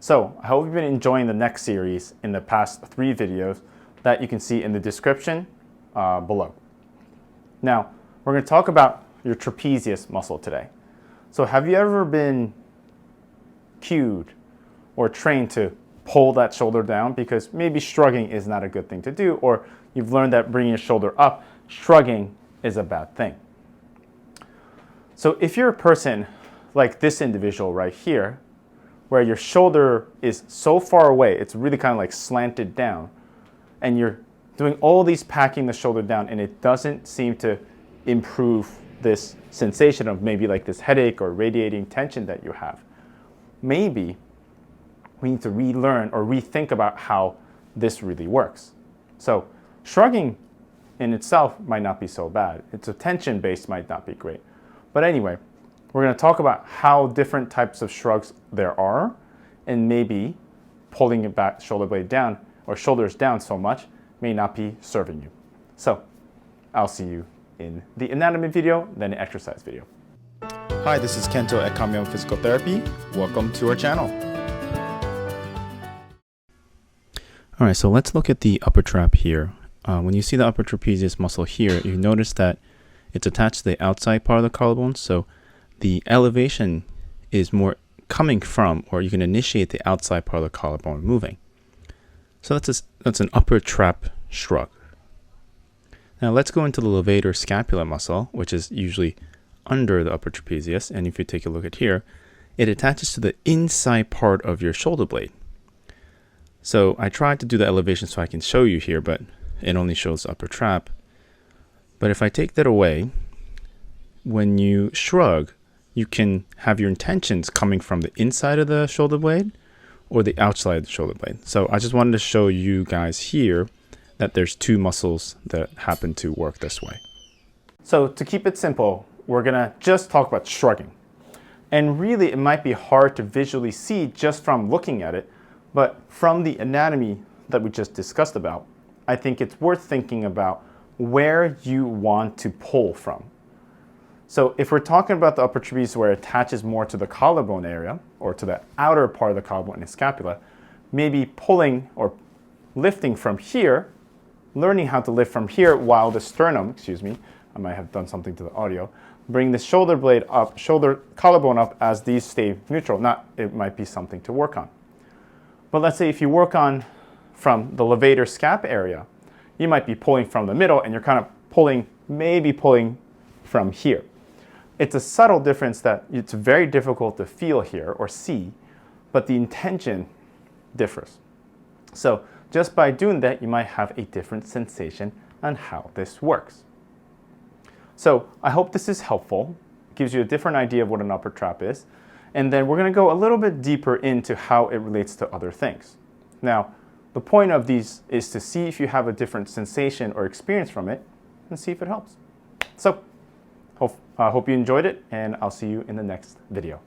So I hope you've been enjoying the next series in the past 3 videos that you can see in the description below. Now, we're going to talk about your trapezius muscle today. So have you ever been cued or trained to pull that shoulder down? Because maybe shrugging is not a good thing to do, or you've learned that bringing your shoulder up, shrugging is a bad thing. So if you're a person like this individual right here, where your shoulder is so far away, it's really kind of like slanted down, and you're doing all these packing the shoulder down, and it doesn't seem to improve this sensation of maybe like this headache or radiating tension that you have. Maybe we need to relearn or rethink about how this really works. So shrugging in itself might not be so bad. It's a tension-based might not be great. But anyway, we're going to talk about how different types of shrugs there are, and maybe pulling your back shoulder blade down or shoulders down so much may not be serving you. So I'll see you in the anatomy video, then the exercise video. Hi, this is Kento at Kamiyama Physical Therapy. Welcome to our channel. All right, so let's look at the upper trap here. When you see the upper trapezius muscle here, you notice that it's attached to the outside part of the collarbone. So the elevation is more coming from, or you can initiate the outside part of the collarbone moving. So that's an upper trap shrug. Now let's go into the levator scapula muscle, which is usually under the upper trapezius. And if you take a look at here, it attaches to the inside part of your shoulder blade. So I tried to do the elevation so I can show you here, but it only shows the upper trap. But if I take that away, when you shrug, you can have your intentions coming from the inside of the shoulder blade or the outside of the shoulder blade. So I just wanted to show you guys here that there's 2 muscles that happen to work this way. So to keep it simple, we're gonna just talk about shrugging. And really it might be hard to visually see just from looking at it, but from the anatomy that we just discussed about, I think it's worth thinking about where you want to pull from. So if we're talking about the upper trapezius where it attaches more to the collarbone area or to the outer part of the collarbone and scapula, maybe pulling or lifting from here, learning how to lift from here while the sternum, I might have done something to the audio, bring the shoulder blade up, collarbone up as these stay neutral. It might be something to work on. But let's say if you work on from the levator scap area, you might be pulling from the middle and you're kind of pulling, maybe pulling from here. It's a subtle difference that it's very difficult to feel here or see, but the intention differs. So just by doing that, you might have a different sensation on how this works. So I hope this is helpful. It gives you a different idea of what an upper trap is. And then we're going to go a little bit deeper into how it relates to other things. Now, the point of these is to see if you have a different sensation or experience from it and see if it helps. So I hope you enjoyed it, and I'll see you in the next video.